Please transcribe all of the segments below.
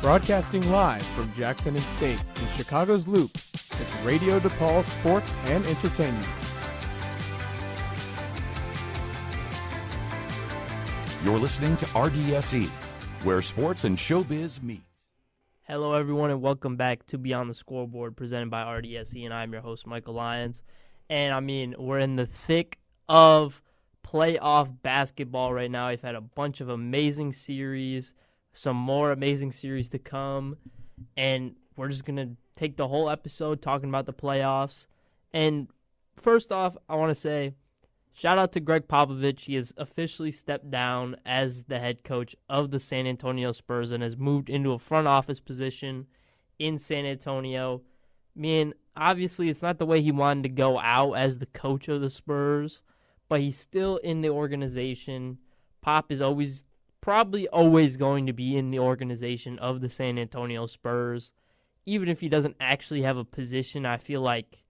Broadcasting live from Jackson and State in Chicago's Loop, it's Radio DePaul Sports and Entertainment. You're listening to RDSE, where sports and showbiz meet. Hello, everyone, and welcome back to Beyond the Scoreboard, presented by RDSE, and I'm your host, Michael Lyons. And, we're in the thick of playoff basketball right now. We've had a bunch of amazing series, some more amazing series to come, and we're just going to take the whole episode talking about the playoffs. And first off, I want to say, shout out to Gregg Popovich. He has officially stepped down as the head coach of the San Antonio Spurs and has moved into a front office position in San Antonio. Obviously, it's not the way he wanted to go out as the coach of the Spurs, but he's still in the organization. Pop is probably always going to be in the organization of the San Antonio Spurs. Even if he doesn't actually have a position, I feel like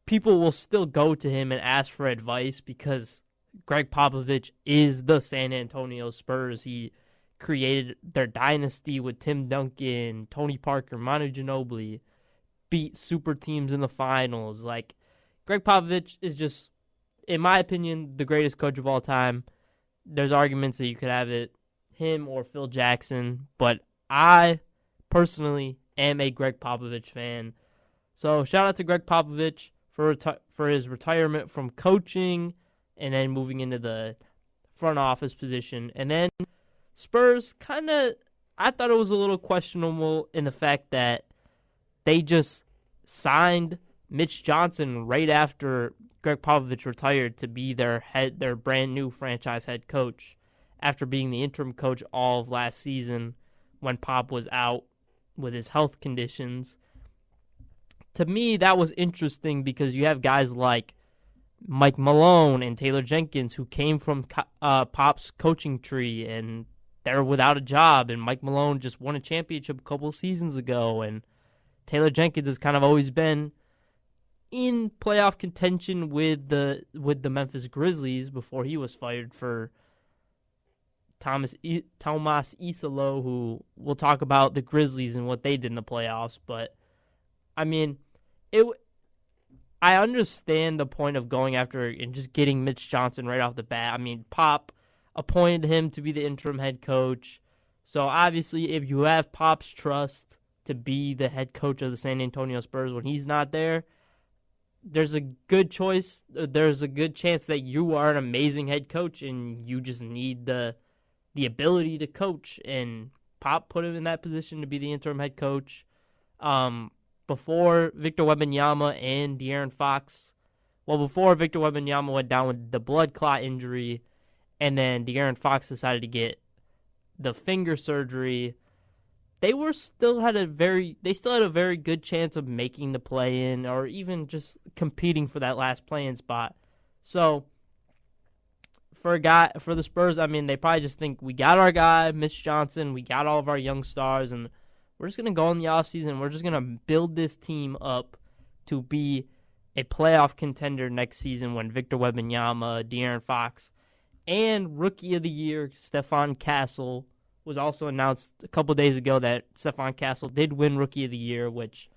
people will still go to him and ask for advice because Gregg Popovich is the San Antonio Spurs. He created their dynasty with Tim Duncan, Tony Parker, Manu Ginobili, beat super teams in the finals. Gregg Popovich is just, in my opinion, the greatest coach of all time. There's arguments that you could have it him or Phil Jackson, but I personally am a Gregg Popovich fan. So shout out to Gregg Popovich for his retirement from coaching and then moving into the front office position. And then Spurs I thought it was a little questionable in the fact that they just signed Mitch Johnson right after Gregg Popovich retired to be their brand new franchise head coach after being the interim coach all of last season when Pop was out with his health conditions. To me, that was interesting because you have guys like Mike Malone and Taylor Jenkins who came from Pop's coaching tree, and they're without a job. And Mike Malone just won a championship a couple seasons ago, and Taylor Jenkins has kind of always been in playoff contention with the Memphis Grizzlies before he was fired for Tomas Isalo, who we'll talk about the Grizzlies and what they did in the playoffs. But I understand the point of going after and just getting Mitch Johnson right off the bat. Pop appointed him to be the interim head coach. So obviously, if you have Pop's trust to be the head coach of the San Antonio Spurs when he's not there, there's a good chance that you are an amazing head coach and you just need the ability to coach. And Pop put him in that position to be the interim head coach. Before Victor Wembanyama and De'Aaron Fox, before Victor Wembanyama went down with the blood clot injury, and then De'Aaron Fox decided to get the finger surgery, they still had a very good chance of making the play-in or even just competing for that last play-in spot. So for the Spurs, they probably just think we got our guy, Mitch Johnson, we got all of our young stars, and we're just going to go in the offseason. We're just going to build this team up to be a playoff contender next season when Victor Wembanyama, De'Aaron Fox, and Rookie of the Year, Stephon Castle, was also announced a couple days ago that Stephon Castle did win Rookie of the Year, which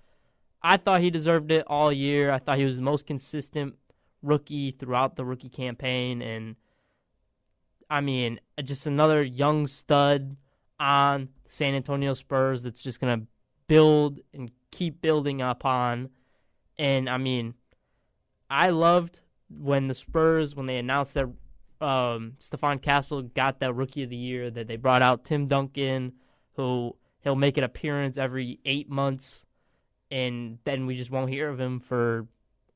I thought he deserved it all year. I thought he was the most consistent rookie throughout the rookie campaign. And, just another young stud on San Antonio Spurs that's just going to build and keep building upon. And, I loved when the Spurs, when they announced that Stephon Castle got that Rookie of the Year, that they brought out Tim Duncan, who he'll make an appearance every 8 months, and then we just won't hear of him for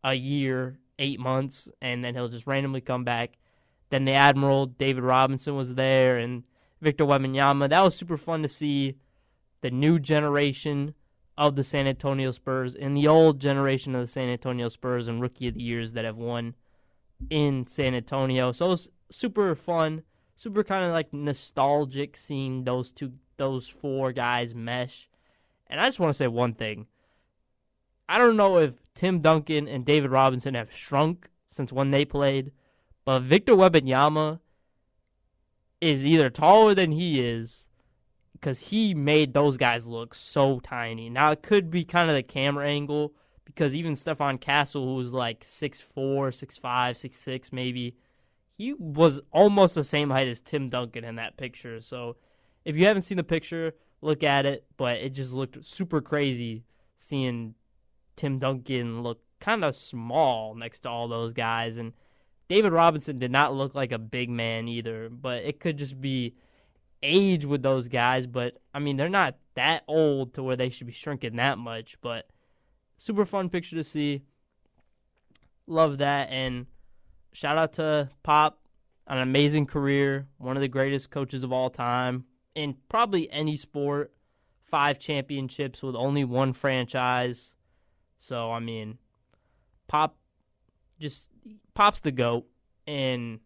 a year, 8 months, and then he'll just randomly come back. Then the Admiral, David Robinson, was there, and Victor Wembanyama. That was super fun to see the new generation of the San Antonio Spurs and the old generation of the San Antonio Spurs and Rookie of the Years that have won in San Antonio. So it was super fun, super kind of nostalgic seeing those four guys mesh. And I just want to say one thing. I don't know if Tim Duncan and David Robinson have shrunk since when they played, but Victor Wembanyama is either taller than he is, because he made those guys look so tiny. Now, it could be kind of the camera angle because even Stephon Castle, who was like 6'4", 6'5", 6'6", maybe, he was almost the same height as Tim Duncan in that picture. So if you haven't seen the picture, look at it. But it just looked super crazy seeing Tim Duncan look kind of small next to all those guys. And David Robinson did not look like a big man either. But it could just be age with those guys. But, I mean, they're not that old to where they should be shrinking that much. But super fun picture to see. Love that. And shout out to Pop. An amazing career. One of the greatest coaches of all time. In probably any sport. 5 championships with only 1 franchise. So, I mean, Pop's the GOAT. And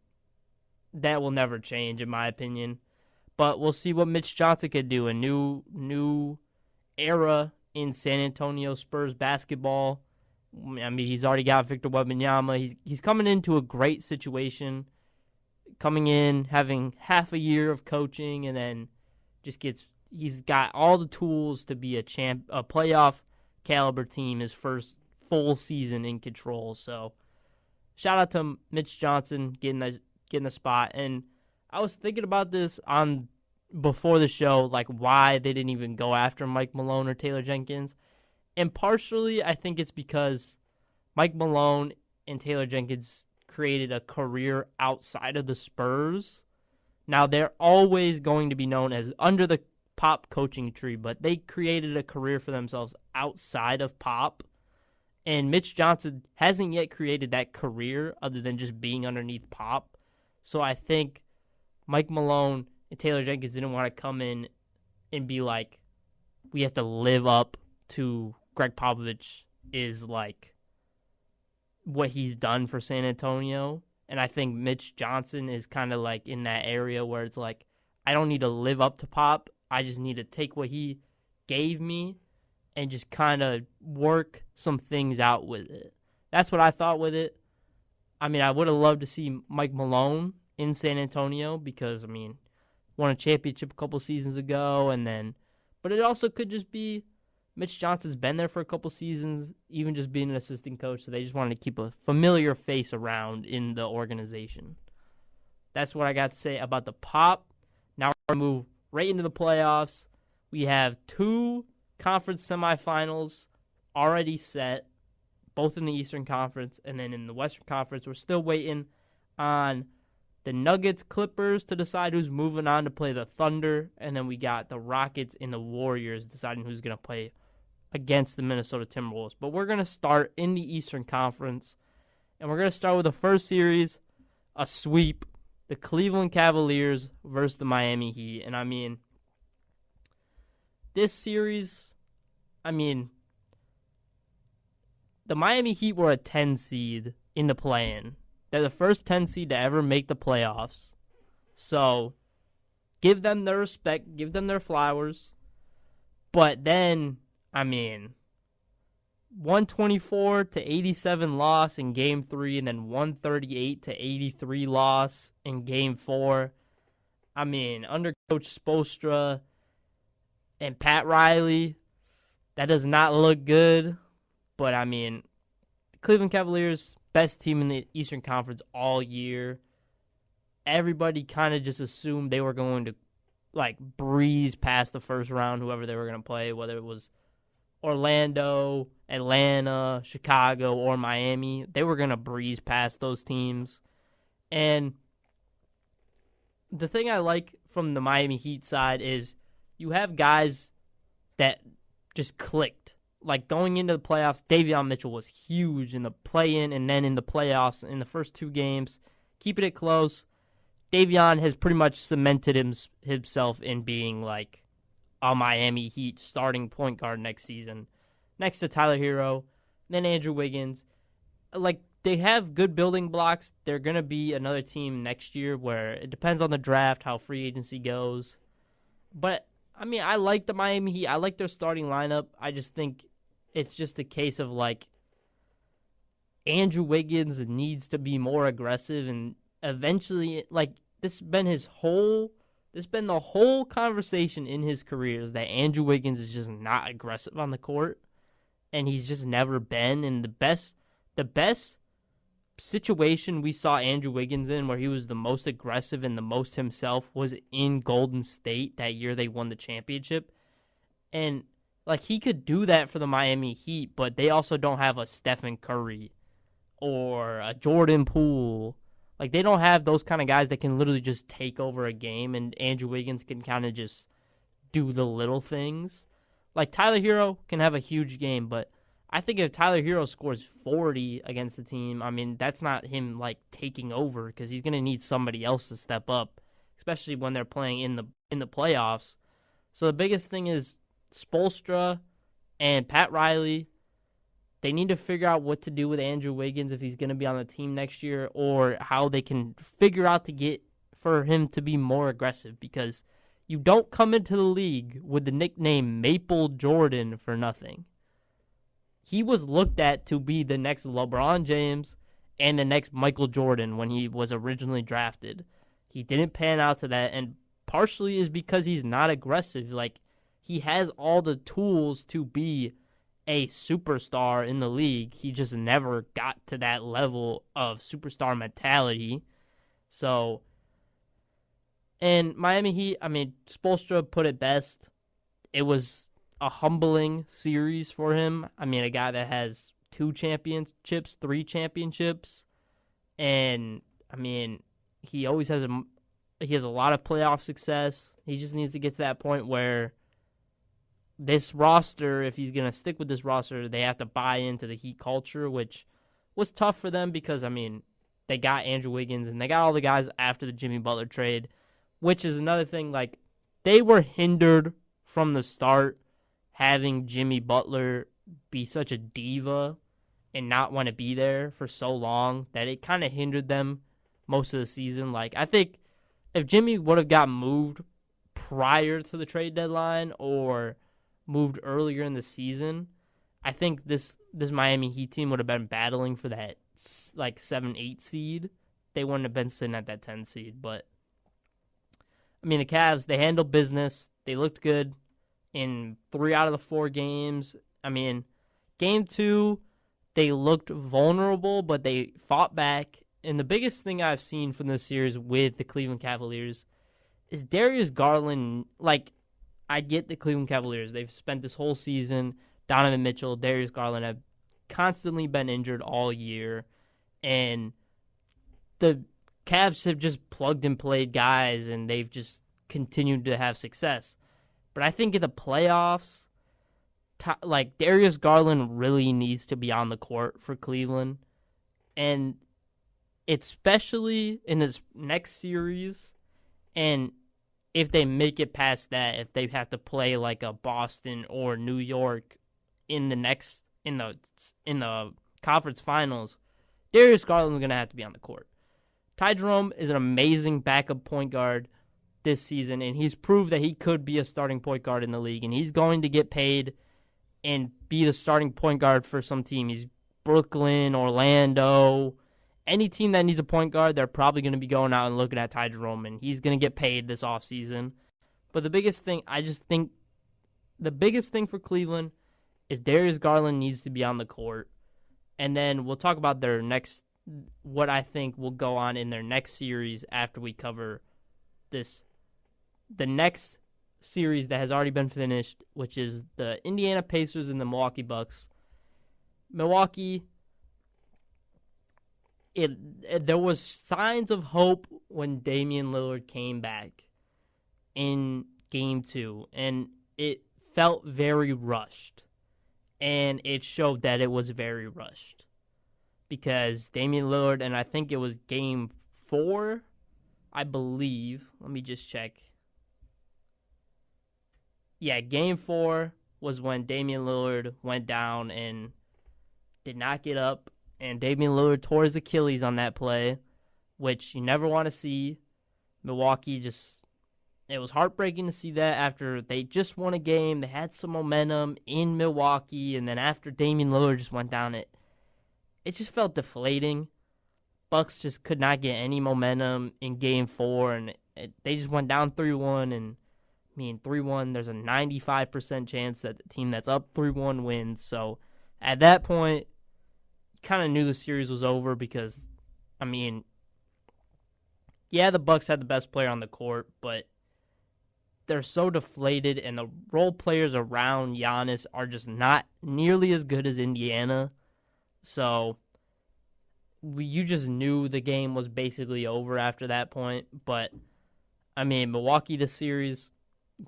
that will never change, in my opinion. But we'll see what Mitch Johnson could do. A new era in San Antonio Spurs basketball. I mean, he's already got Victor Wembanyama. He's coming into a great situation. Coming in, having half a year of coaching, and then he's got all the tools to be a playoff caliber team his first full season in control. So shout out to Mitch Johnson getting the spot. And I was thinking about this before the show, like why they didn't even go after Mike Malone or Taylor Jenkins. And partially, I think it's because Mike Malone and Taylor Jenkins created a career outside of the Spurs. Now, they're always going to be known as under the Pop coaching tree, but they created a career for themselves outside of Pop. And Mitch Johnson hasn't yet created that career other than just being underneath Pop. So I think Mike Malone and Taylor Jenkins didn't want to come in and be like, we have to live up to Gregg Popovich is like what he's done for San Antonio. And I think Mitch Johnson is kind of like in that area where it's like, I don't need to live up to Pop. I just need to take what he gave me and just kind of work some things out with it. That's what I thought with it. I mean, I would have loved to see Mike Malone in San Antonio because, I mean, won a championship a couple seasons ago, but it also could just be Mitch Johnson's been there for a couple seasons, even just being an assistant coach, so they just wanted to keep a familiar face around in the organization. That's what I got to say about the Pop. Now we're going to move right into the playoffs. We have 2 conference semifinals already set, both in the Eastern Conference, and then in the Western Conference, we're still waiting on the Nuggets, Clippers to decide who's moving on to play the Thunder, and then we got the Rockets and the Warriors deciding who's going to play against the Minnesota Timberwolves. But we're going to start in the Eastern Conference, and we're going to start with the first series, a sweep, the Cleveland Cavaliers versus the Miami Heat. And I mean, this series, I mean, the Miami Heat were a 10 seed in the play-in. They're the first 10 seed to ever make the playoffs. So, give them their respect, give them their flowers. But then, I mean, 124-87 loss in Game 3, and then 138-83 loss in Game 4. I mean, under Coach Spoelstra and Pat Riley, that does not look good. But, I mean, Cleveland Cavaliers, best team in the Eastern Conference all year. Everybody kind of just assumed they were going to, like, breeze past the first round, whoever they were going to play, whether it was Orlando, Atlanta, Chicago, or Miami. They were going to breeze past those teams. And the thing I like from the Miami Heat side is you have guys that just clicked. Like, going into the playoffs, Davion Mitchell was huge in the play-in and then in the playoffs in the first 2 games. Keeping it close. Davion has pretty much cemented himself in being, like, a Miami Heat starting point guard next season. Next to Tyler Hero, then Andrew Wiggins. Like, they have good building blocks. They're going to be another team next year where it depends on the draft, how free agency goes. But, I mean, I like the Miami Heat. I like their starting lineup. I just think it's just a case of, like, Andrew Wiggins needs to be more aggressive, and eventually, like, this has been his whole This has been the whole conversation in his career is that Andrew Wiggins is just not aggressive on the court, and he's just never been. And the best situation we saw Andrew Wiggins in where he was the most aggressive and the most himself was in Golden State that year they won the championship. And like he could do that for the Miami Heat, but they also don't have a Stephen Curry or a Jordan Poole. Like they don't have those kind of guys that can literally just take over a game, and Andrew Wiggins can kind of just do the little things. Like Tyler Hero can have a huge game, but I think if Tyler Hero scores 40 against the team, I mean, that's not him like taking over because he's going to need somebody else to step up, especially when they're playing in the playoffs. So the biggest thing is Spoelstra and Pat Riley. They need to figure out what to do with Andrew Wiggins if he's going to be on the team next year, or how they can figure out to get for him to be more aggressive, because you don't come into the league with the nickname Maple Jordan for nothing. He was looked at to be the next LeBron James and the next Michael Jordan when he was originally drafted. He didn't pan out to that, and partially is because he's not aggressive. Like, he has all the tools to be a superstar in the league. He just never got to that level of superstar mentality. So, and Miami Heat, I mean, Spoelstra put it best. It was a humbling series for him. I mean, a guy that has 2 championships, 3 championships, and I mean, he always has a lot of playoff success. He just needs to get to that point where this roster, if he's going to stick with this roster, they have to buy into the Heat culture, which was tough for them because, I mean, they got Andrew Wiggins and they got all the guys after the Jimmy Butler trade, which is another thing. Like, they were hindered from the start having Jimmy Butler be such a diva and not want to be there for so long that it kind of hindered them most of the season. Like, I think if Jimmy would have got moved prior to the trade deadline or moved earlier in the season, I think this Miami Heat team would have been battling for that like 7-8 seed. They wouldn't have been sitting at that 10 seed. But I mean, the Cavs, they handled business. They looked good in 3 out of the 4 games. I mean, game 2, they looked vulnerable, but they fought back. And the biggest thing I've seen from this series with the Cleveland Cavaliers is Darius Garland. Like, I get the Cleveland Cavaliers. They've spent this whole season, Donovan Mitchell, Darius Garland have constantly been injured all year. And the Cavs have just plugged and played guys, and they've just continued to have success. But I think in the playoffs, like, Darius Garland really needs to be on the court for Cleveland. And especially in this next series, and if they make it past that, if they have to play like a Boston or New York in the conference finals, Darius Garland is going to have to be on the court. Ty Jerome is an amazing backup point guard this season, and he's proved that he could be a starting point guard in the league, and he's going to get paid and be the starting point guard for some team. He's Brooklyn, Orlando, any team that needs a point guard, they're probably going to be going out and looking at Ty Jerome, and he's going to get paid this offseason. But the biggest thing, I just think the biggest thing for Cleveland is Darius Garland needs to be on the court. And then we'll talk about their next, what I think will go on in their next series after we cover this. The next series that has already been finished, which is the Indiana Pacers and the Milwaukee Bucks. Milwaukee, there was signs of hope when Damian Lillard came back in Game 2, and it felt very rushed, and it showed that it was very rushed because Damian Lillard, and I think it was Game 4, I believe. Let me just check. Yeah, Game 4 was when Damian Lillard went down and did not get up. And Damian Lillard tore his Achilles on that play, which you never want to see. Milwaukee it was heartbreaking to see that after they just won a game. They had some momentum in Milwaukee, and then after Damian Lillard just went down, it just felt deflating. Bucks just could not get any momentum in Game 4, and They just went down 3-1, and 3-1, there's a 95% chance that the team that's up 3-1 wins. So at that point, you kind of knew the series was over because, yeah, the Bucks had the best player on the court, but they're so deflated, and the role players around Giannis are just not nearly as good as Indiana. So you just knew the game was basically over after that point. But, Milwaukee, this series,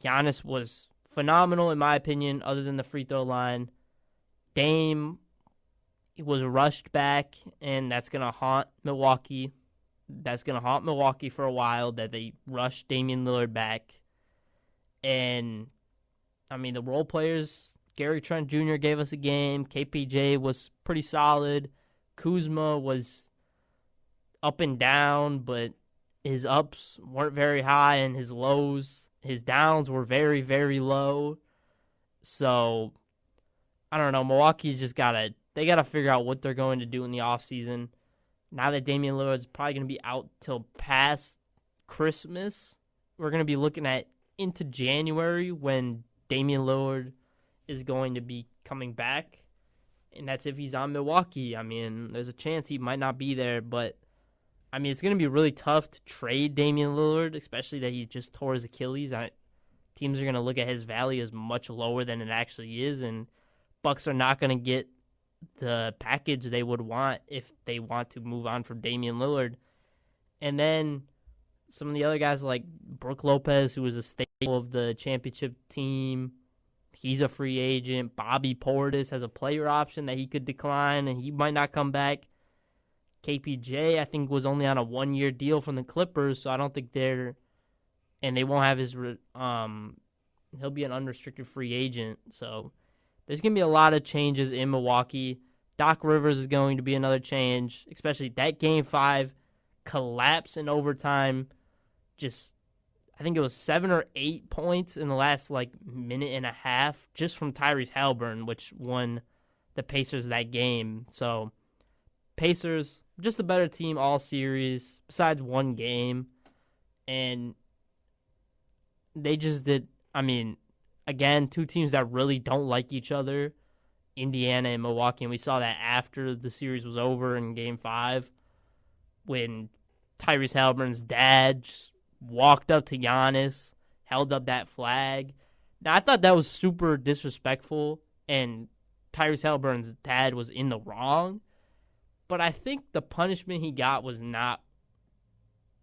Giannis was phenomenal in my opinion, other than the free throw line. Dame was rushed back, and that's going to haunt Milwaukee. That's going to haunt Milwaukee for a while, that they rushed Damian Lillard back. And, the role players, Gary Trent Jr. gave us a game. KPJ was pretty solid. Kuzma was up and down, but his ups weren't very high, and his downs were very, very low. So, I don't know. Milwaukee's just got to figure out what they're going to do in the offseason. Now that Damian Lillard's probably going to be out till past Christmas, we're going to be looking at into January when Damian Lillard is going to be coming back. And that's if he's on Milwaukee. There's a chance he might not be there, but it's going to be really tough to trade Damian Lillard, especially that he just tore his Achilles. Teams are going to look at his value as much lower than it actually is, and Bucks are not going to get the package they would want if they want to move on from Damian Lillard. And then some of the other guys like Brook Lopez, who was a staple of the championship team, he's a free agent. Bobby Portis has a player option that he could decline, and he might not come back. KPJ, I think, was only on a 1-year deal from the Clippers, so I don't think and they won't have his, he'll be an unrestricted free agent. So there's going to be a lot of changes in Milwaukee. Doc Rivers is going to be another change, especially that Game 5 collapse in overtime. I think it was 7 or 8 points in the last minute and a half just from Tyrese Halliburton, which won the Pacers that game. So Pacers, just a better team all series besides one game. And they just did, again, two teams that really don't like each other, Indiana and Milwaukee. And we saw that after the series was over in Game 5 when Tyrese Halliburton's dad just walked up to Giannis, held up that flag. Now, I thought that was super disrespectful, and Tyrese Halliburton's dad was in the wrong. But I think the punishment he got was not,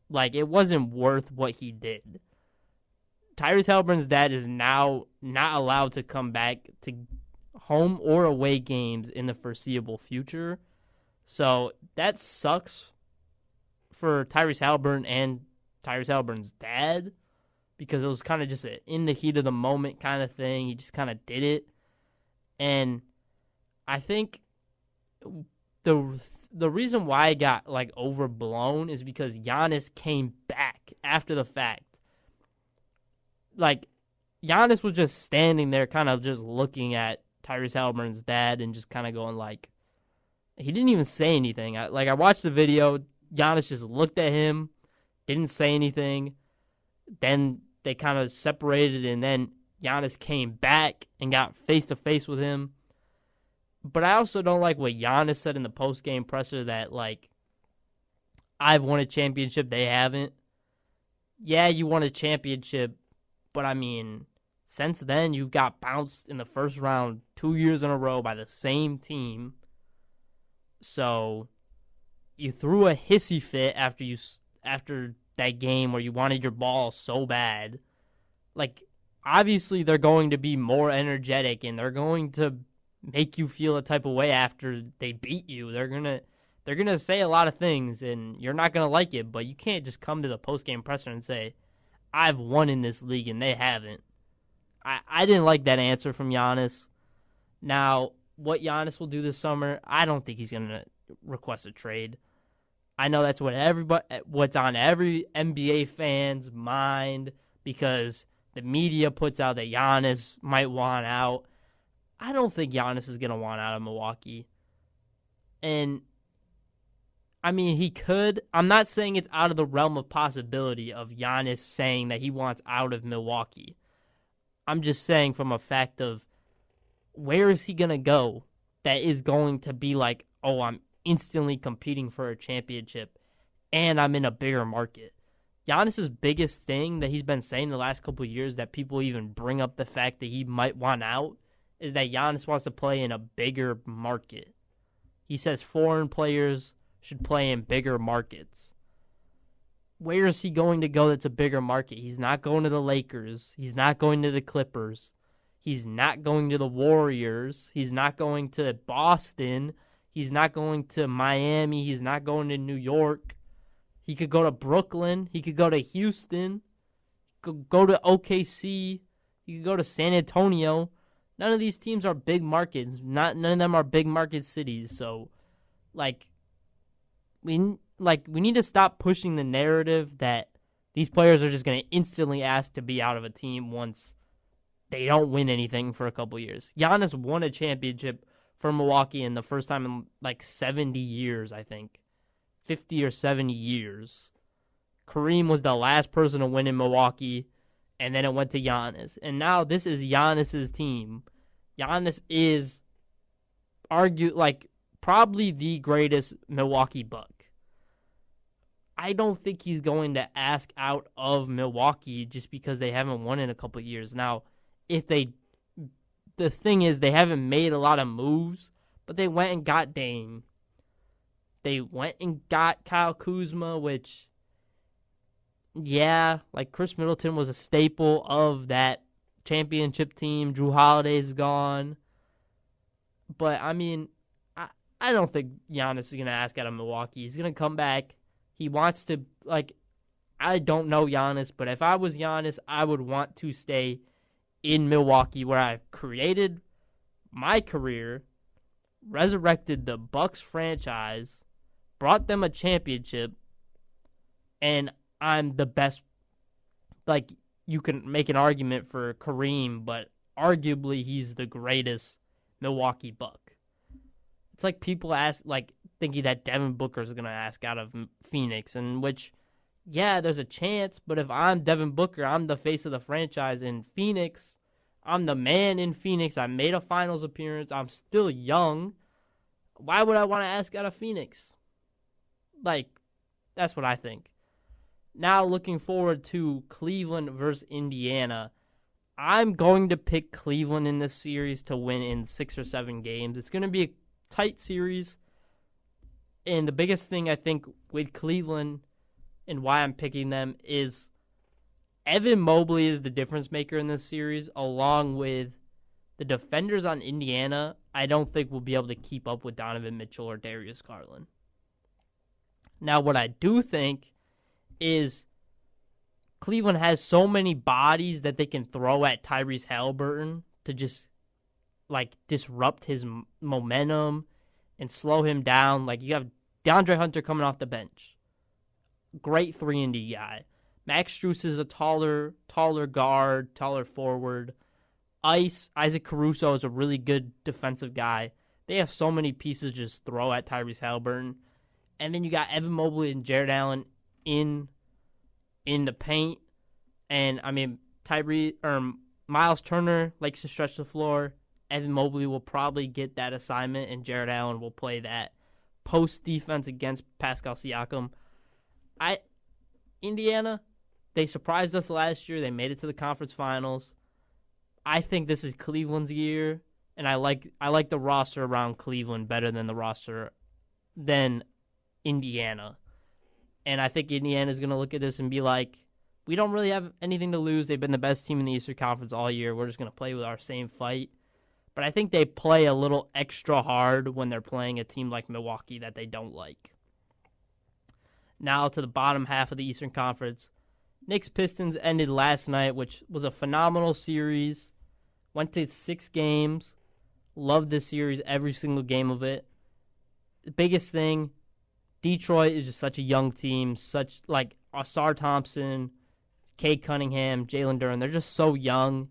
it wasn't worth what he did. Tyrese Halliburton's dad is now not allowed to come back to home or away games in the foreseeable future. So that sucks for Tyrese Halliburton and Tyrese Halliburton's dad, because it was kind of just an in the heat of the moment kind of thing. He just kind of did it. And I think the reason why it got overblown is because Giannis came back after the fact. Giannis was just standing there kind of just looking at Tyrese Halliburton's dad and just kind of going he didn't even say anything. I watched the video. Giannis just looked at him, didn't say anything. Then they kind of separated, and then Giannis came back and got face-to-face with him. But I also don't like what Giannis said in the post-game presser that, I've won a championship, they haven't. Yeah, you won a championship, but since then you've got bounced in the first round 2 years in a row by the same team. So you threw a hissy fit after that game where you wanted your ball so bad. Obviously they're going to be more energetic, and they're going to make you feel a type of way after they beat you. They're gonna say a lot of things, and you're not gonna like it. But you can't just come to the post-game presser and say, "I've won in this league," and they haven't. I didn't like that answer from Giannis. Now, what Giannis will do this summer, I don't think he's gonna request a trade. I know that's what's on every NBA fan's mind, because the media puts out that Giannis might want out. I don't think Giannis is going to want out of Milwaukee. And I mean, he could. I'm not saying it's out of the realm of possibility of Giannis saying that he wants out of Milwaukee. I'm just saying from a fact of where is he going to go that is going to be like, oh, I'm instantly competing for a championship and I'm in a bigger market. Giannis's biggest thing that he's been saying the last couple of years that people even bring up the fact that he might want out is that Giannis wants to play in a bigger market. He says foreign players should play in bigger markets. Where is he going to go that's a bigger market? He's not going to the Lakers. He's not going to the Clippers. He's not going to the Warriors. He's not going to Boston. He's not going to Miami. He's not going to New York. He could go to Brooklyn. He could go to Houston. He could go to OKC. He could go to San Antonio. None of these teams are big markets. None of them are big market cities. So, we need to stop pushing the narrative that these players are just going to instantly ask to be out of a team once they don't win anything for a couple years. Giannis won a championship for Milwaukee in the first time in 70 years, I think. 50 or 70 years. Kareem was the last person to win in Milwaukee, and then it went to Giannis. And now this is Giannis's team. Giannis is probably the greatest Milwaukee Buck. I don't think he's going to ask out of Milwaukee just because they haven't won in a couple of years. Now, the thing is they haven't made a lot of moves, but they went and got Dame. They went and got Kyle Kuzma, which, Chris Middleton was a staple of that championship team. Drew Holiday's gone. But, I mean, I don't think Giannis is going to ask out of Milwaukee. He's going to come back. He wants to, I don't know Giannis, but if I was Giannis, I would want to stay in Milwaukee where I've created my career, resurrected the Bucks franchise, brought them a championship, and I'm the best. You can make an argument for Kareem, but arguably he's the greatest Milwaukee Buck. It's like people thinking that Devin Booker is going to ask out of Phoenix, in which, there's a chance, but if I'm Devin Booker, I'm the face of the franchise in Phoenix. I'm the man in Phoenix. I made a finals appearance. I'm still young. Why would I want to ask out of Phoenix? That's what I think. Now looking forward to Cleveland versus Indiana. I'm going to pick Cleveland in this series to win in 6 or 7 games. It's going to be a tight series. And the biggest thing I think with Cleveland and why I'm picking them is Evan Mobley is the difference maker in this series, along with the defenders on Indiana. I don't think will be able to keep up with Donovan Mitchell or Darius Garland. Now, what I do think is Cleveland has so many bodies that they can throw at Tyrese Halliburton to just disrupt his momentum and slow him down. You have DeAndre Hunter coming off the bench. Great 3-and-D guy. Max Strus is a taller guard, taller forward. Isaac Caruso is a really good defensive guy. They have so many pieces to just throw at Tyrese Halliburton. And then you got Evan Mobley and Jared Allen in the paint. And, Miles Turner likes to stretch the floor. Evan Mobley will probably get that assignment, and Jared Allen will play that post defense against Pascal Siakam. Indiana, they surprised us last year. They made it to the conference finals. I think this is Cleveland's year, and I like the roster around Cleveland better than the roster than Indiana. And I think Indiana is going to look at this and be like, we don't really have anything to lose. They've been the best team in the Eastern Conference all year. We're just going to play with our same fight. But I think they play a little extra hard when they're playing a team like Milwaukee that they don't like. Now to the bottom half of the Eastern Conference. Knicks-Pistons ended last night, which was a phenomenal series. Went to 6 games. Loved this series, every single game of it. The biggest thing, Detroit is just such a young team. Such Ausar Thompson, Cade Cunningham, Jalen Duren. They're just so young.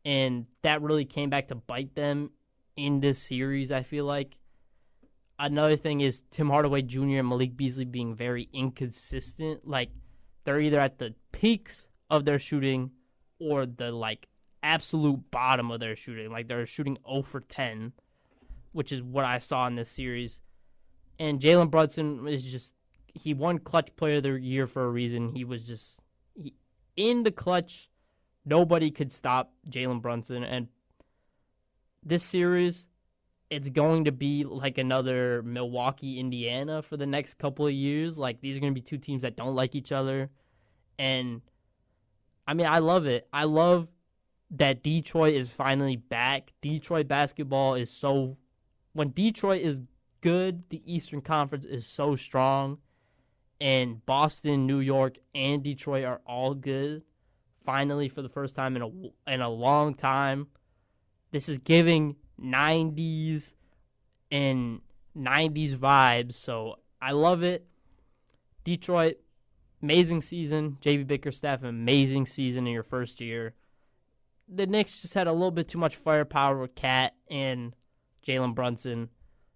And that really came back to bite them in this series, I feel like. another thing is Tim Hardaway Jr. and Malik Beasley being very inconsistent. Like, they're either at the peaks of their shooting or the, like, absolute bottom of their shooting. Like, they're shooting 0 for 10, which is what I saw in this series. And Jalen Brunson is just, he won Clutch Player of the Year for a reason. He was just, in the clutch, nobody could stop Jalen Brunson. And this series, it's going to be like another Milwaukee, Indiana for the next couple of years. Like, these are going to be two teams that don't like each other. And, I mean, I love it. I love that Detroit is finally back. Detroit basketball is so... When Detroit is good, the Eastern Conference is so strong. And Boston, New York, and Detroit are all good. Finally, for the first time in a long time. This is giving 90s and 90s vibes, so I love it. Detroit, amazing season. JB Bickerstaff, amazing season in your first year. The Knicks just had a little bit too much firepower with Cat and Jalen Brunson.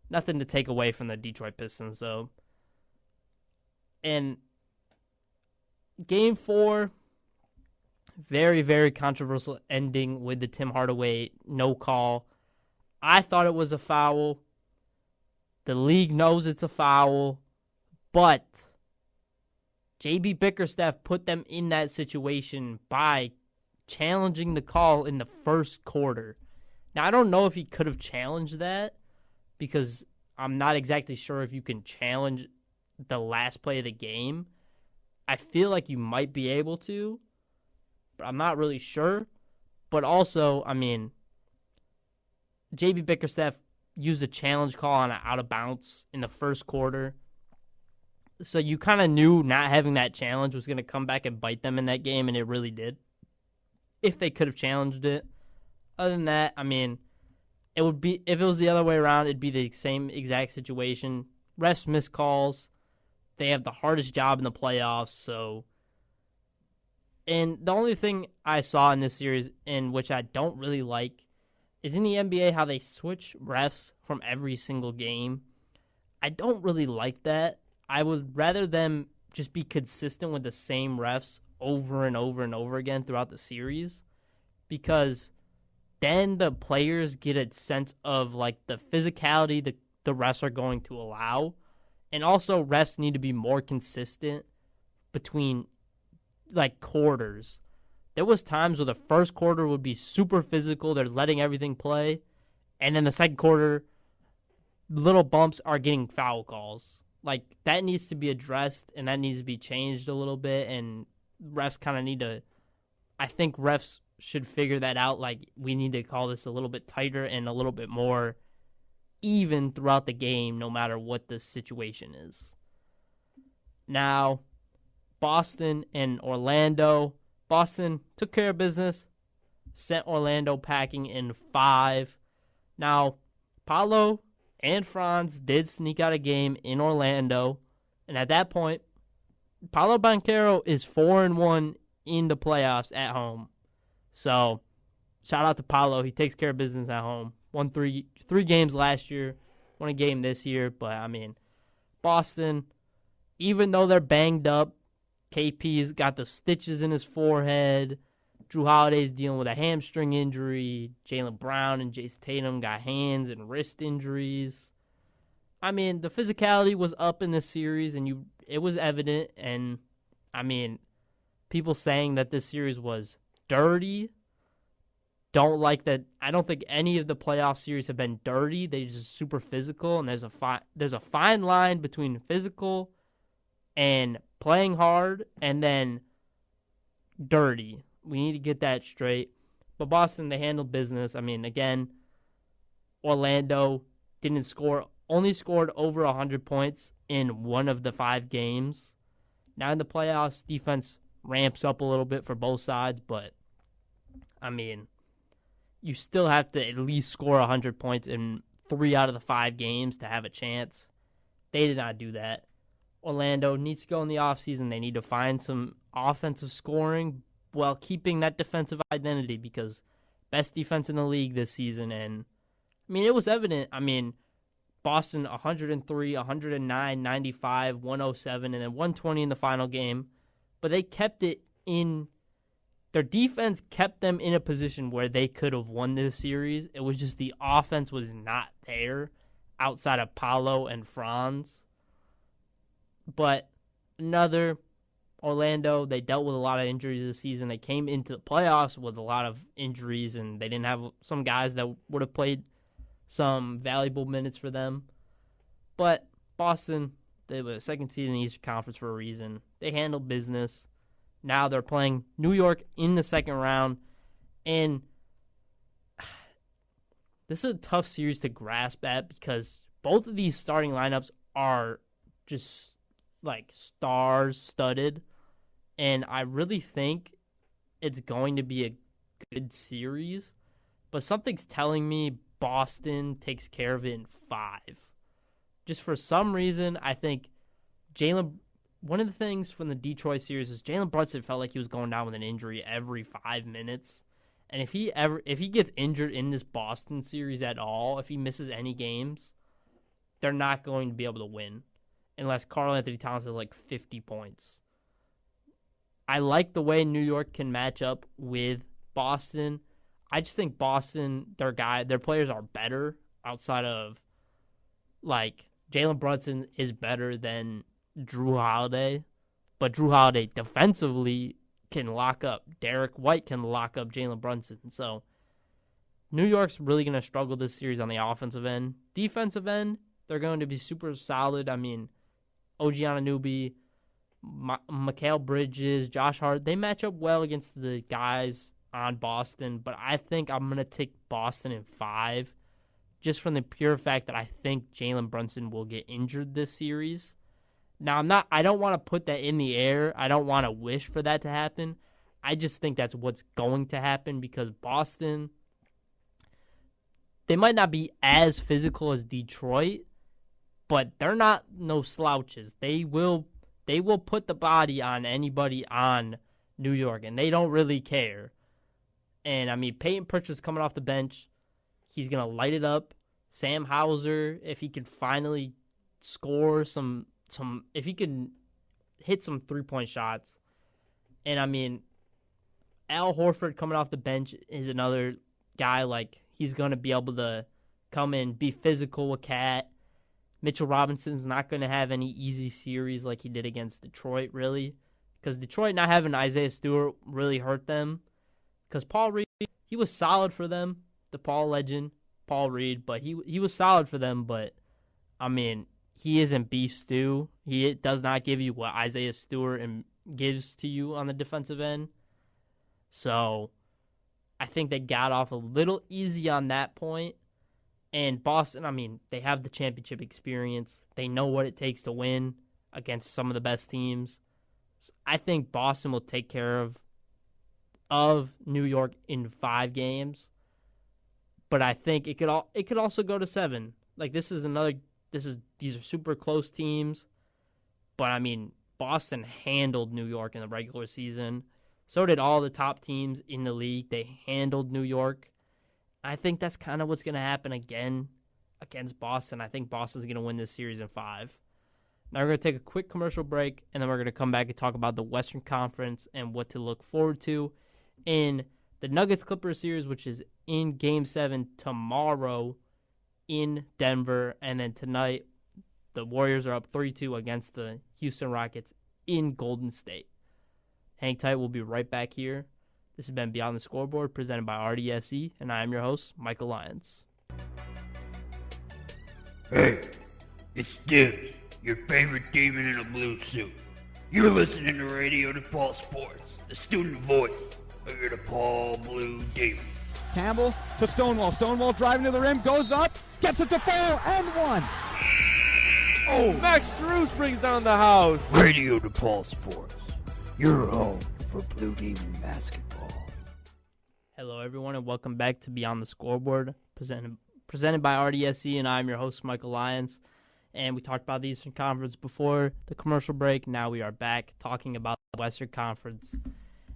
Nothing to take away from the Detroit Pistons, though. And Game 4, very, very controversial ending with the Tim Hardaway no call. I thought it was a foul. The league knows it's a foul. But JB Bickerstaff put them in that situation by challenging the call in the first quarter. Now, I don't know if he could have challenged that because I'm not exactly sure if you can challenge the last play of the game. I feel like you might be able to, but I'm not really sure. But also, I mean, JB Bickerstaff used a challenge call on an out of bounds in the first quarter. So you kind of knew not having that challenge was going to come back and bite them in that game, and it really did. If they could have challenged it. Other than that, I mean, it would be, if it was the other way around, it'd be the same exact situation. Refs miss calls. They have the hardest job in the playoffs, so. And the only thing I saw in this series, in which I don't really like, is in the NBA how they switch refs from every single game. I don't really like that. I would rather them just be consistent with the same refs over and over and over again throughout the series, because then the players get a sense of like the physicality the refs are going to allow. And also refs need to be more consistent between like quarters. There was times where the first quarter would be super physical, they're letting everything play, and then the second quarter, little bumps are getting foul calls. Like, that needs to be addressed, and that needs to be changed a little bit, and refs kind of need to, I think refs should figure that out. Like, we need to call this a little bit tighter and a little bit more even throughout the game, no matter what the situation is. Now, Boston and Orlando. Boston took care of business, sent Orlando packing in 5. Now, Paolo and Franz did sneak out a game in Orlando, and at that point, Paolo Banchero is 4-1 in the playoffs at home. So, shout out to Paolo. He takes care of business at home. Won three games last year, won a game this year. But, I mean, Boston, even though they're banged up, KP's got the stitches in his forehead. Drew Holiday's dealing with a hamstring injury. Jaylen Brown and Jason Tatum got hands and wrist injuries. I mean, the physicality was up in this series, and it was evident. And, I mean, people saying that this series was dirty, don't like that. I don't think any of the playoff series have been dirty. They're just super physical, and there's a fine line between physical and playing hard and then dirty. We need to get that straight. But Boston, they handled business. I mean, again, Orlando only scored over 100 points in one of the 5 games. Now in the playoffs, defense ramps up a little bit for both sides, but, I mean, you still have to at least score 100 points in 3 out of the 5 games to have a chance. They did not do that. Orlando needs to go in the offseason. They need to find some offensive scoring while keeping that defensive identity, because best defense in the league this season. And, I mean, it was evident. I mean, Boston 103, 109, 95, 107, and then 120 in the final game. But they kept it in. Their defense kept them in a position where they could have won this series. It was just the offense was not there outside of Paolo and Franz. But another Orlando, they dealt with a lot of injuries this season. They came into the playoffs with a lot of injuries, and they didn't have some guys that would have played some valuable minutes for them. But Boston, they were the second seed in the Eastern Conference for a reason. They handled business. Now they're playing New York in the second round, and this is a tough series to grasp at because both of these starting lineups are just like stars-studded, and I really think it's going to be a good series, but something's telling me Boston takes care of it in 5. Just for some reason, I think one of the things from the Detroit series is Jalen Brunson felt like he was going down with an injury every 5 minutes. And if he gets injured in this Boston series at all, if he misses any games, they're not going to be able to win unless Karl Anthony Towns has like 50 points. I like the way New York can match up with Boston. I just think Boston, their players are better outside of, like, Jalen Brunson is better than Drew Holiday, but Drew Holiday defensively can lock up. Derek White can lock up Jalen Brunson. So New York's really going to struggle this series on the offensive end. Defensive end, they're going to be super solid. I mean, OG Anunoby, Mikal Bridges, Josh Hart, they match up well against the guys on Boston, but I think I'm going to take Boston in 5 just from the pure fact that I think Jalen Brunson will get injured this series. Now, I don't want to put that in the air. I don't want to wish for that to happen. I just think that's what's going to happen because Boston, they might not be as physical as Detroit, but they're not no slouches. They will put the body on anybody on New York, and they don't really care. And, I mean, Peyton Pritchard's coming off the bench. He's going to light it up. Sam Hauser, if he can finally score if he can hit some three-point shots. And, I mean, Al Horford coming off the bench is another guy, like, he's going to be able to come in, be physical with Cat. Mitchell Robinson's not going to have any easy series like he did against Detroit, really. Because Detroit not having Isaiah Stewart really hurt them. Because Paul Reed, he was solid for them, the Paul legend, Paul Reed. But he was solid for them, but, I mean, he isn't beef stew. He does not give you what Isaiah Stewart gives to you on the defensive end. So I think they got off a little easy on that point. And Boston, I mean, they have the championship experience. They know what it takes to win against some of the best teams. So I think Boston will take care of New York in 5 games. But I think it could also go to 7. Like these are super close teams. But I mean, Boston handled New York in the regular season. So did all the top teams in the league. They handled New York. I think that's kind of what's going to happen again against Boston. I think Boston's going to win this series in 5. Now we're going to take a quick commercial break, and then we're going to come back and talk about the Western Conference and what to look forward to in the Nuggets-Clippers series, which is in Game 7 tomorrow in Denver. And then tonight, the Warriors are up 3-2 against the Houston Rockets in Golden State. Hang tight. We'll be right back here. This has been Beyond the Scoreboard, presented by RDSE, and I am your host, Michael Lyons. Hey, it's Dibs, your favorite demon in a blue suit. You're listening to Radio DePaul Sports, the student voice of your DePaul Blue Demon. Campbell to Stonewall. Stonewall driving to the rim, goes up, gets it to fall, and one. Oh, Max Strus brings down the house. Radio DePaul Sports, your home for Blue Demon basketball. Hello, everyone, and welcome back to Beyond the Scoreboard, presented by RDSE, and I'm your host, Michael Lyons. And we talked about the Eastern Conference before the commercial break. Now we are back talking about the Western Conference.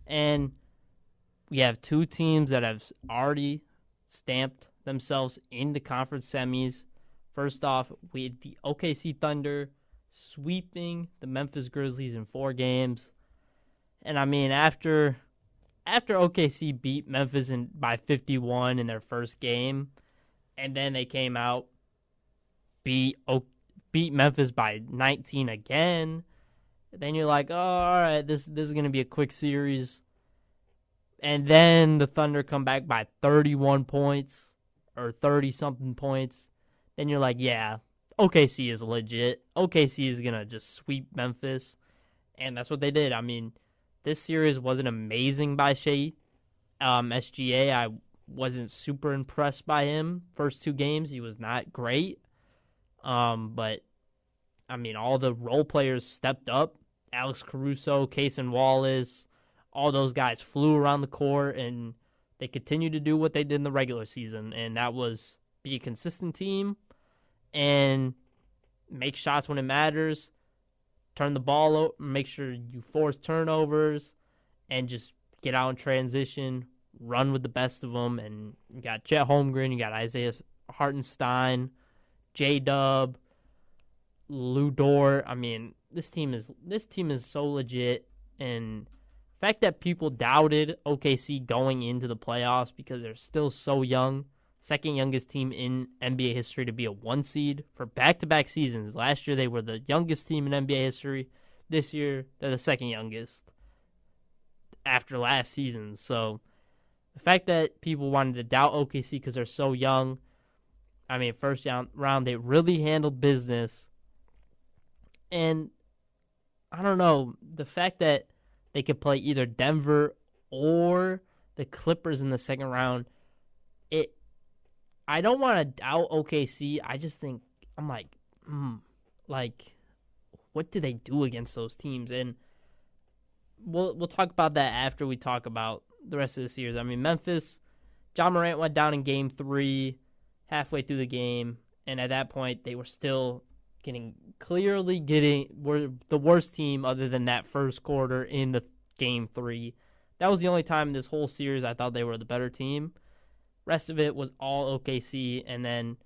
And we have 2 teams that have already stamped themselves in the conference semis. First off, we had the OKC Thunder sweeping the Memphis Grizzlies in 4 games. And, I mean, after OKC beat Memphis by 51 in their first game, and then they came out, beat Memphis by 19 again, then you're like, oh, all right, this is going to be a quick series. And then the Thunder come back by 31 points or 30-something points. Then you're like, yeah, OKC is legit. OKC is going to just sweep Memphis. And that's what they did. I mean, this series wasn't amazing by Shea. SGA, I wasn't super impressed by him. First 2 games, he was not great. But, I mean, all the role players stepped up. Alex Caruso, Cason Wallace, all those guys flew around the court, and they continued to do what they did in the regular season, and that was be a consistent team and make shots when it matters, turn the ball over, make sure you force turnovers, and just get out in transition, run with the best of them. And you got Chet Holmgren, you got Isaiah Hartenstein, J-Dub, Lou Dort. I mean, this team is so legit, and the fact that people doubted OKC going into the playoffs because they're still so young, second youngest team in NBA history to be a 1 seed for back-to-back seasons. Last year they were the youngest team in NBA history. This year they're the second youngest after last season. So the fact that people wanted to doubt OKC because they're so young, I mean, first round they really handled business. And I don't know, the fact that they could play either Denver or the Clippers in the second round, I don't want to doubt OKC. I just think, I'm like, what do they do against those teams? And we'll talk about that after we talk about the rest of the series. I mean, Memphis, John Morant went down in Game 3 halfway through the game, and at that point they were still were the worst team other than that first quarter in the Game 3. That was the only time in this whole series I thought they were the better team. Rest of it was all OKC. And then,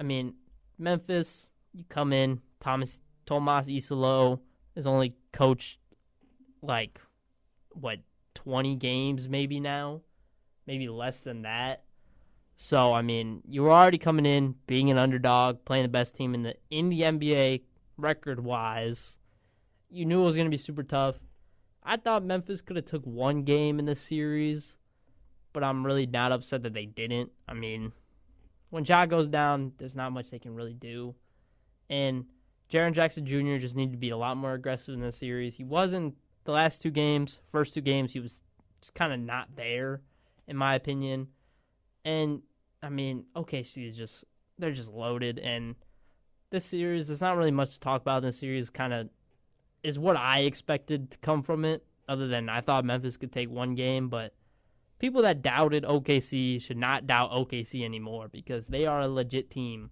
I mean, Memphis, you come in, Tomas Isolo has only coached 20 games maybe now, maybe less than that. So, I mean, you were already coming in, being an underdog, playing the best team in the NBA record-wise. You knew it was going to be super tough. I thought Memphis could have took 1 game in this series, but I'm really not upset that they didn't. I mean, when Ja goes down, there's not much they can really do. And Jaren Jackson Jr. just needed to be a lot more aggressive in this series. He wasn't the last 2 games. First 2 games, he was just kind of not there, in my opinion. And, I mean, OKC they're just loaded. And this series, there's not really much to talk about in this series. Kind of is what I expected to come from it, other than I thought Memphis could take 1 game. But people that doubted OKC should not doubt OKC anymore because they are a legit team,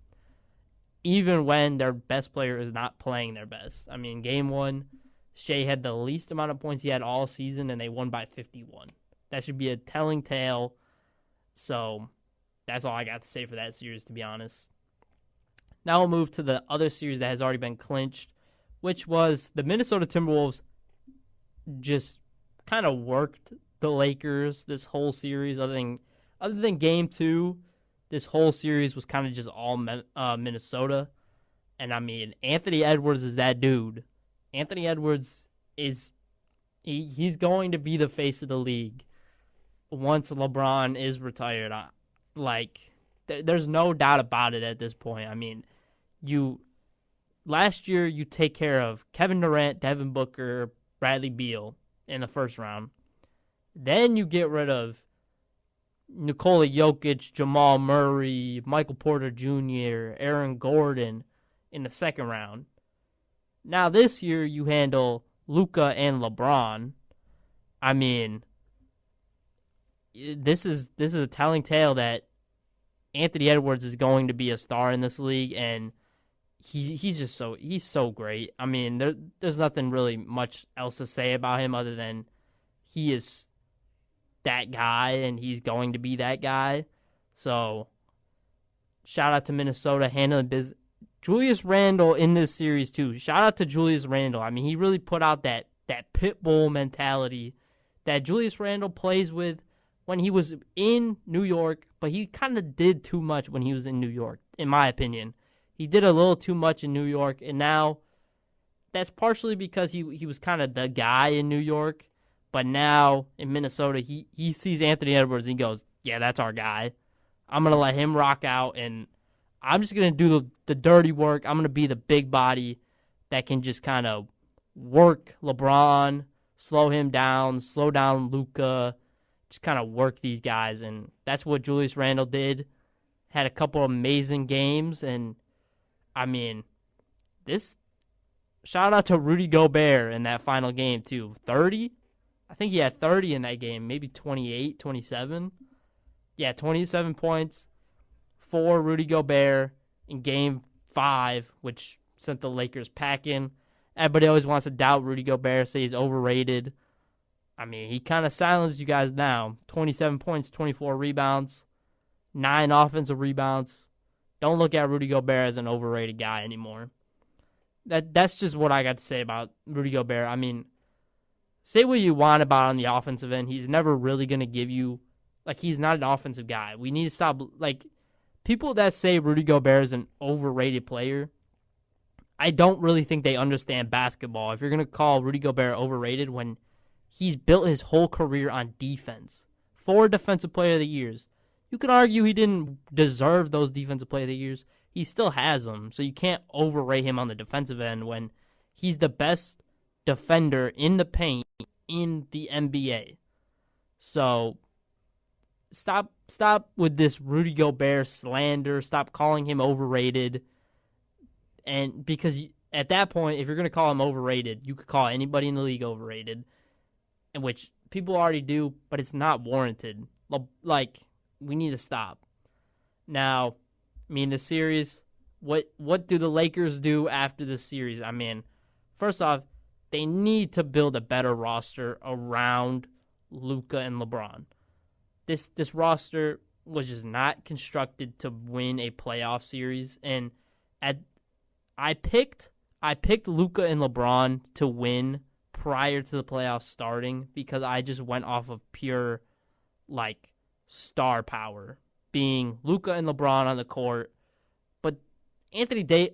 even when their best player is not playing their best. I mean, Game 1, Shea had the least amount of points he had all season, and they won by 51. That should be a telling tale. So that's all I got to say for that series, to be honest. Now we'll move to the other series that has already been clinched, which was the Minnesota Timberwolves just kind of worked the Lakers this whole series. Other than Game 2, this whole series was kind of just all Minnesota. And, I mean, Anthony Edwards is that dude. Anthony Edwards he's going to be the face of the league once LeBron is retired. There's no doubt about it at this point. I mean, last year you take care of Kevin Durant, Devin Booker, Bradley Beal in the first round. Then you get rid of Nikola Jokic, Jamal Murray, Michael Porter Jr., Aaron Gordon in the second round. Now this year you handle Luka and LeBron. I mean, this is a telling tale that Anthony Edwards is going to be a star in this league, and he's so great. I mean, there's nothing really much else to say about him other than he is that guy, and he's going to be that guy. So shout out to Minnesota handling business. Julius Randle in this series, too. Shout out to Julius Randle. I mean, he really put out that pit bull mentality that Julius Randle plays with when he was in New York, but he kind of did too much when he was in New York, in my opinion. He did a little too much in New York, and now that's partially because he was kind of the guy in New York, but now in Minnesota, he sees Anthony Edwards and he goes, yeah, that's our guy. I'm going to let him rock out, and I'm just going to do the dirty work. I'm going to be the big body that can just kind of work LeBron, slow him down, slow down Luka, just kind of work these guys. And that's what Julius Randle did. Had a couple amazing games. And, I mean, shout out to Rudy Gobert in that final game, too. 30? I think he had 30 in that game, maybe 28, 27. Yeah, 27 points for Rudy Gobert in Game 5, which sent the Lakers packing. Everybody always wants to doubt Rudy Gobert, say he's overrated. I mean, he kind of silenced you guys now. 27 points, 24 rebounds, 9 offensive rebounds. Don't look at Rudy Gobert as an overrated guy anymore. That's just what I got to say about Rudy Gobert. I mean, say what you want about on the offensive end. He's never really going to give you, he's not an offensive guy. We need to stop, people that say Rudy Gobert is an overrated player, I don't really think they understand basketball. If you're going to call Rudy Gobert overrated when he's built his whole career on defense, 4 Defensive Player of the Years. You could argue he didn't deserve those Defensive Player of the Years. He still has them, so you can't overrate him on the defensive end when he's the best defender in the paint in the NBA. So stop with this Rudy Gobert slander. Stop calling him overrated. And because at that point, if you're going to call him overrated, you could call anybody in the league overrated, in which people already do, but it's not warranted. We need to stop. Now, I mean, the series, what do the Lakers do after the series? I mean, first off, they need to build a better roster around Luka and LeBron. This roster was just not constructed to win a playoff series, and I picked Luka and LeBron to win prior to the playoffs starting because I just went off of pure star power, being Luka and LeBron on the court. But Anthony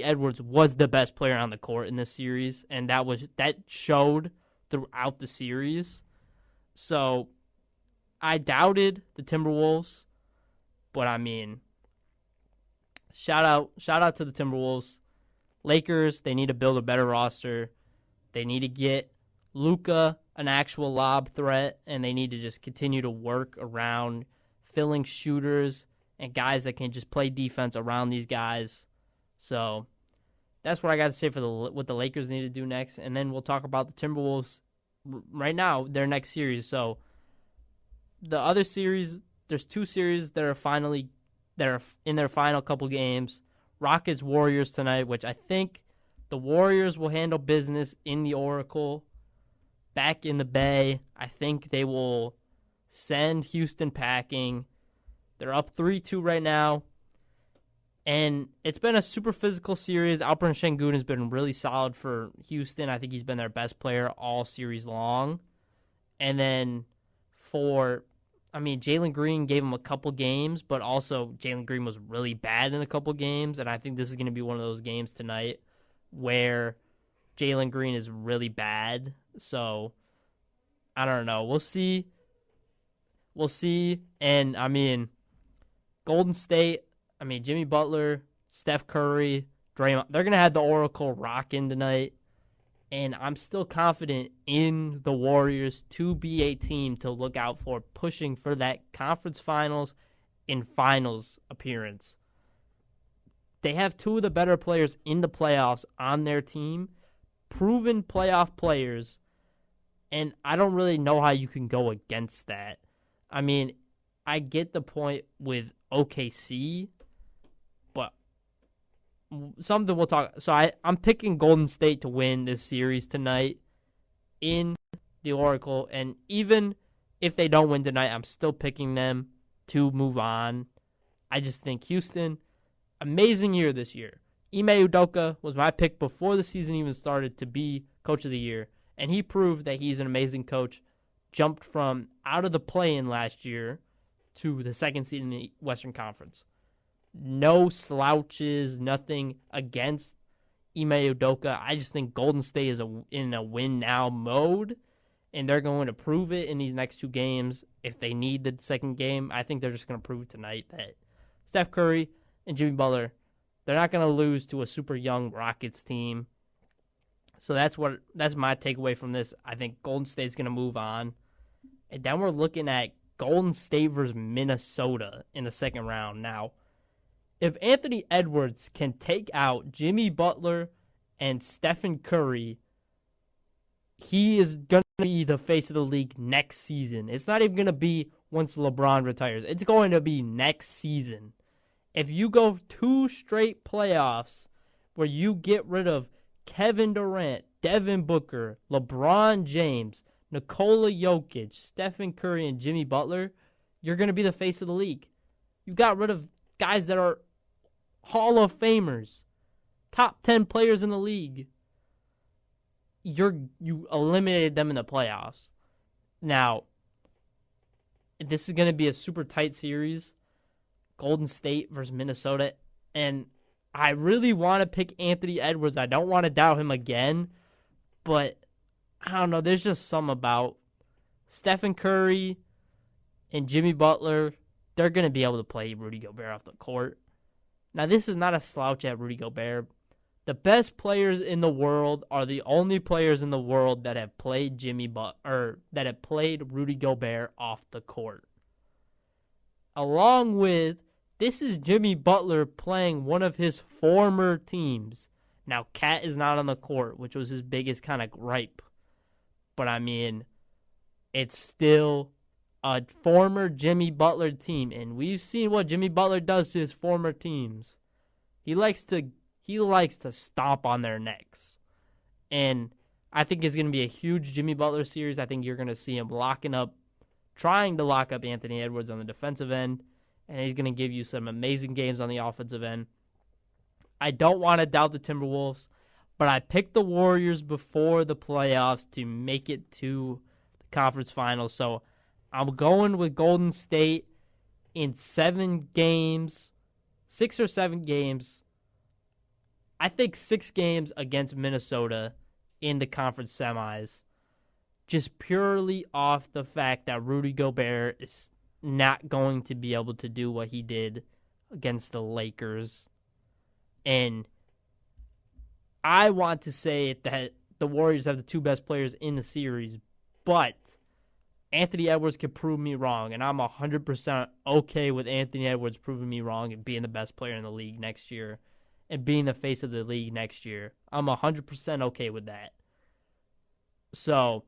Edwards was the best player on the court in this series, and that showed throughout the series. So I doubted the Timberwolves, but I mean, shout out to the Timberwolves. Lakers, they need to build a better roster. They need to get Luka an actual lob threat, and they need to just continue to work around filling shooters and guys that can just play defense around these guys. So that's what I got to say for what the Lakers need to do next, and then we'll talk about the Timberwolves right now, their next series. So the other series, there's 2 series that are in their final couple games. Rockets Warriors tonight, which I think the Warriors will handle business in the Oracle. Back in the Bay, I think they will send Houston packing. They're up 3-2 right now. And it's been a super physical series. Alperen Şengün has been really solid for Houston. I think he's been their best player all series long. And then Jalen Green gave him a couple games, but also Jalen Green was really bad in a couple games. And I think this is going to be one of those games tonight where Jalen Green is really bad. So, I don't know. We'll see. And, I mean, Golden State, Jimmy Butler, Steph Curry, Draymond, they're going to have the Oracle rocking tonight. And I'm still confident in the Warriors to be a team to look out for, pushing for that conference finals and finals appearance. They have 2 of the better players in the playoffs on their team, proven playoff players, and I don't really know how you can go against that. I mean, I get the point with OKC, but something we'll talk. So I'm picking Golden State to win this series tonight in the Oracle, and even if they don't win tonight, I'm still picking them to move on I just think Houston, amazing year this year. Ime Udoka was my pick before the season even started to be Coach of the Year, and he proved that he's an amazing coach. Jumped from out of the play-in last year to the second seed in the Western Conference. No slouches, nothing against Ime Udoka. I just think Golden State is in a win-now mode, and they're going to prove it in these next 2 games. If they need the second game, I think they're just going to prove tonight that Steph Curry and Jimmy Butler, they're not going to lose to a super young Rockets team. So that's my takeaway from this. I think Golden State's going to move on. And then we're looking at Golden State versus Minnesota in the second round. Now, if Anthony Edwards can take out Jimmy Butler and Stephen Curry, he is going to be the face of the league next season. It's not even going to be once LeBron retires. It's going to be next season. If you go 2 straight playoffs where you get rid of Kevin Durant, Devin Booker, LeBron James, Nikola Jokic, Stephen Curry, and Jimmy Butler, you're going to be the face of the league. You got rid of guys that are Hall of Famers, top 10 players in the league. You eliminated them in the playoffs. Now, this is going to be a super tight series, Golden State versus Minnesota, and I really want to pick Anthony Edwards. I don't want to doubt him again, but I don't know. There's just some about Stephen Curry and Jimmy Butler. They're going to be able to play Rudy Gobert off the court. Now, this is not a slouch at Rudy Gobert. The best players in the world are the only players in the world that have played that have played Rudy Gobert off the court. Along with, this is Jimmy Butler playing one of his former teams. Now, Cat is not on the court, which was his biggest kind of gripe. But, I mean, it's still a former Jimmy Butler team. And we've seen what Jimmy Butler does to his former teams. He likes to stomp on their necks. And I think it's going to be a huge Jimmy Butler series. I think you're going to see him trying to lock up Anthony Edwards on the defensive end. And he's going to give you some amazing games on the offensive end. I don't want to doubt the Timberwolves, but I picked the Warriors before the playoffs to make it to the conference finals. So I'm going with Golden State in 7 games, 6 or 7 games. I think 6 games against Minnesota in the conference semis, just purely off the fact that Rudy Gobert is not going to be able to do what he did against the Lakers. And I want to say that the Warriors have the 2 best players in the series, but Anthony Edwards could prove me wrong, and I'm 100% okay with Anthony Edwards proving me wrong and being the best player in the league next year and being the face of the league next year. I'm 100% okay with that. So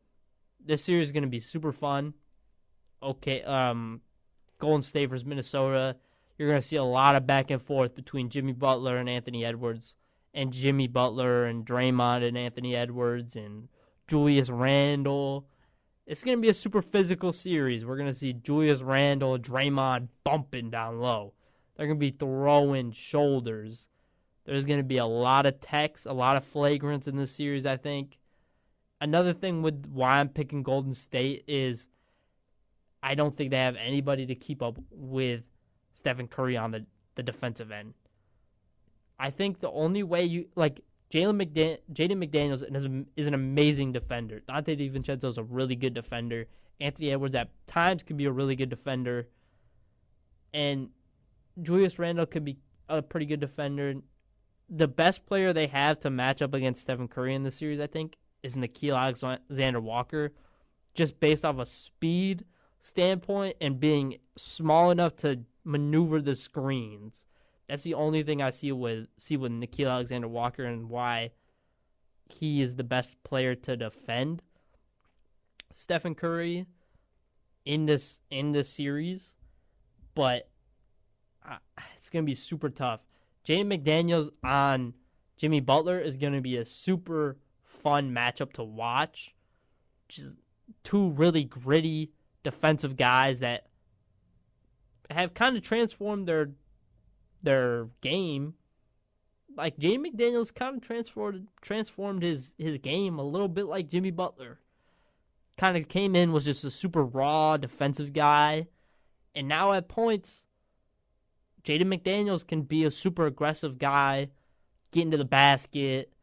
this series is going to be super fun. Okay, Golden State versus Minnesota. You're going to see a lot of back and forth between Jimmy Butler and Anthony Edwards, and Jimmy Butler and Draymond and Anthony Edwards and Julius Randle. It's going to be a super physical series. We're going to see Julius Randle and Draymond bumping down low. They're going to be throwing shoulders. There's going to be a lot of techs, a lot of flagrants in this series, I think. Another thing with why I'm picking Golden State is I don't think they have anybody to keep up with Stephen Curry on the defensive end. I think the only way Jaden McDaniels is an amazing defender. Dante DiVincenzo is a really good defender. Anthony Edwards at times can be a really good defender. And Julius Randle could be a pretty good defender. The best player they have to match up against Stephen Curry in this series, I think, is Nickeil Alexander-Walker, just based off a speed standpoint and being small enough to maneuver the screens. That's the only thing I see with Nickeil Alexander-Walker and why he is the best player to defend Stephen Curry in this series. But it's going to be super tough. Jaden McDaniels on Jimmy Butler is going to be a super fun matchup to watch. Just 2 really gritty defensive guys that have kind of transformed their their game, like Jaden McDaniels kind of transformed his game a little bit like Jimmy Butler. Kind of came in, was just a super raw defensive guy, and now at points, Jaden McDaniels can be a super aggressive guy, get into the basket,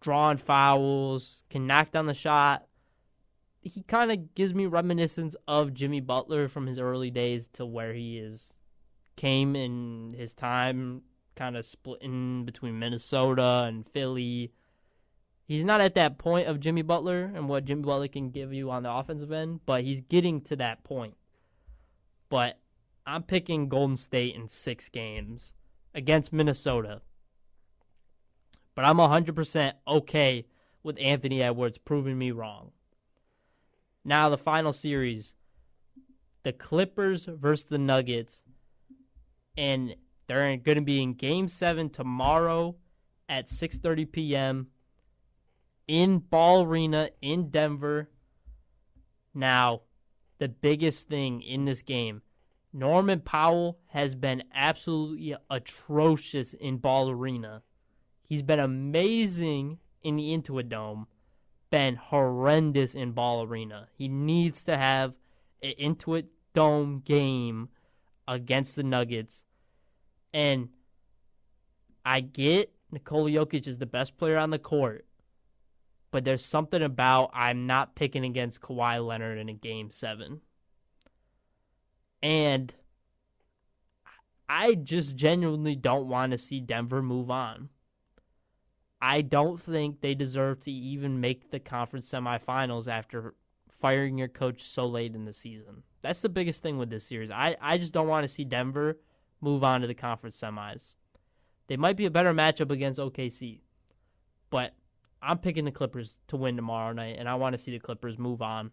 drawing fouls, can knock down the shot. He kind of gives me reminiscence of Jimmy Butler from his early days to where came in his time, kind of splitting between Minnesota and Philly. He's not at that point of Jimmy Butler and what Jimmy Butler can give you on the offensive end, but he's getting to that point. But I'm picking Golden State in 6 games against Minnesota. But I'm 100% okay with Anthony Edwards proving me wrong. Now the final series, the Clippers versus the Nuggets, and they're going to be in Game 7 tomorrow at 6:30 p.m. in Ball Arena in Denver. Now, the biggest thing in this game, Norman Powell has been absolutely atrocious in Ball Arena. He's been amazing in the Intuit Dome, been horrendous in Ball Arena. He needs to have an Intuit Dome game against the Nuggets. And I get Nikola Jokic is the best player on the court, but there's something about I'm not picking against Kawhi Leonard in a Game 7. And I just genuinely don't want to see Denver move on. I don't think they deserve to even make the conference semifinals after firing your coach so late in the season. That's the biggest thing with this series. I just don't want to see Denver move on to the conference semis. They might be a better matchup against OKC, but I'm picking the Clippers to win tomorrow night, and I want to see the Clippers move on.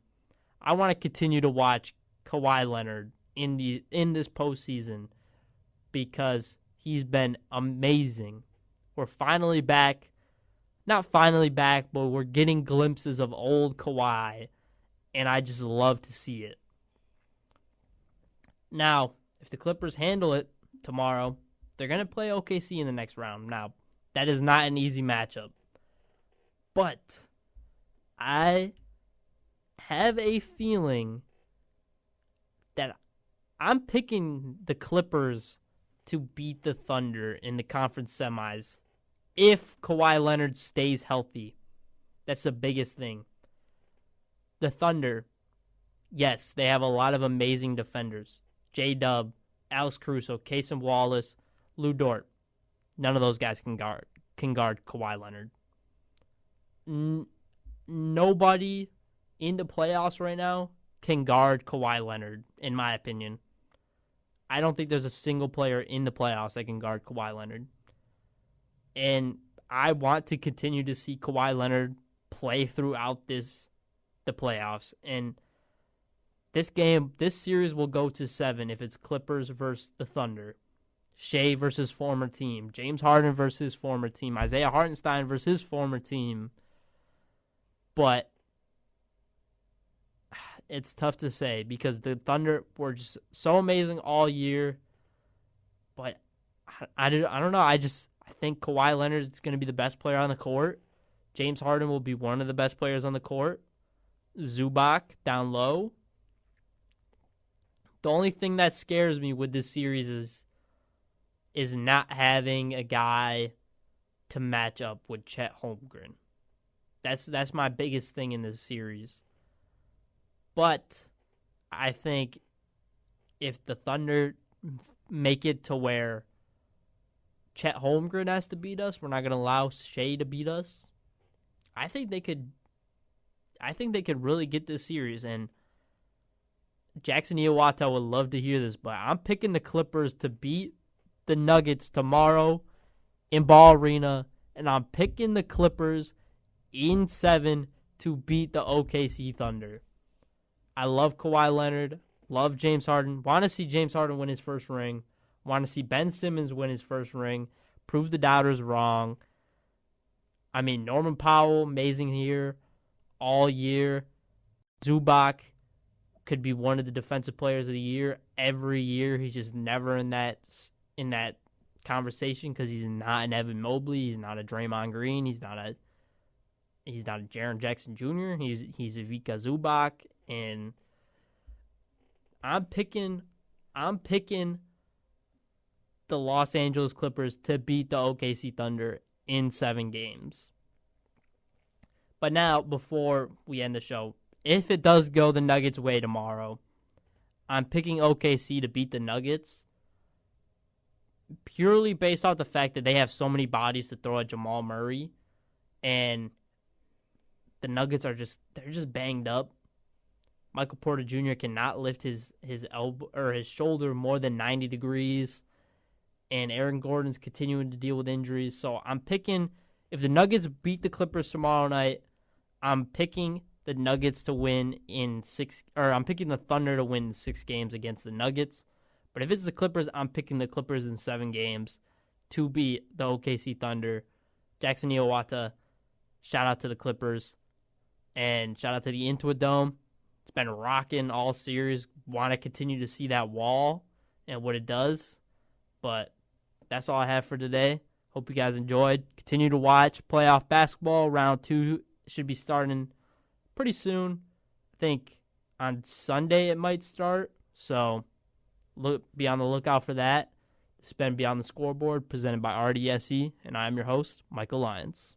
I want to continue to watch Kawhi Leonard in this postseason because he's been amazing. We're finally back. Not finally back, but we're getting glimpses of old Kawhi, and I just love to see it. Now, if the Clippers handle it tomorrow, they're going to play OKC in the next round. Now, that is not an easy matchup. But I have a feeling that I'm picking the Clippers to beat the Thunder in the conference semis if Kawhi Leonard stays healthy. That's the biggest thing. The Thunder, yes, they have a lot of amazing defenders. J-Dub, Alex Caruso, Casey Wallace, Lou Dort. None of those guys can guard Kawhi Leonard. Nobody in the playoffs right now can guard Kawhi Leonard, in my opinion. I don't think there's a single player in the playoffs that can guard Kawhi Leonard. And I want to continue to see Kawhi Leonard play throughout the playoffs. And this series will go to 7 if it's Clippers versus the Thunder. Shea versus former team. James Harden versus his former team. Isaiah Hartenstein versus his former team. But it's tough to say because the Thunder were just so amazing all year. But I don't know. I think Kawhi Leonard is going to be the best player on the court. James Harden will be one of the best players on the court. Zubac down low. The only thing that scares me with this series is not having a guy to match up with Chet Holmgren. That's my biggest thing in this series. But I think if the Thunder make it to where Chet Holmgren has to beat us, we're not going to allow Shea to beat us. I think they could really get this series. And Jackson Iwata would love to hear this, but I'm picking the Clippers to beat the Nuggets tomorrow in Ball Arena, and I'm picking the Clippers in 7 to beat the OKC Thunder. I love Kawhi Leonard, love James Harden, want to see James Harden win his first ring, want to see Ben Simmons win his first ring, prove the doubters wrong. I mean, Norman Powell, amazing here all year. Zubac could be one of the defensive players of the year every year. He's just never in that conversation because he's not an Evan Mobley. He's not a Draymond Green. He's not a Jaren Jackson Jr. He's a Vika Zubac, and I'm picking the Los Angeles Clippers to beat the OKC Thunder in 7 games. But now, before we end the show, if it does go the Nuggets' way tomorrow, I'm picking OKC to beat the Nuggets purely based off the fact that they have so many bodies to throw at Jamal Murray, and the Nuggets they're just banged up. Michael Porter Jr. cannot lift his elbow or his shoulder more than 90 degrees, and Aaron Gordon's continuing to deal with injuries. So I'm picking, if the Nuggets beat the Clippers tomorrow night, I'm picking the Nuggets to win I'm picking the Thunder to win 6 games against the Nuggets. But if it's the Clippers, I'm picking the Clippers in 7 games to beat the OKC Thunder. Jackson Iwata, shout out to the Clippers, and shout out to the Intuit Dome. It's been rocking all series. Want to continue to see that wall and what it does. But that's all I have for today. Hope you guys enjoyed. Continue to watch playoff basketball. Round 2 should be starting pretty soon. I think on Sunday it might start. So be on the lookout for that. It's been Beyond the Scoreboard, presented by RDSE, and I'm your host, Michael Lyons.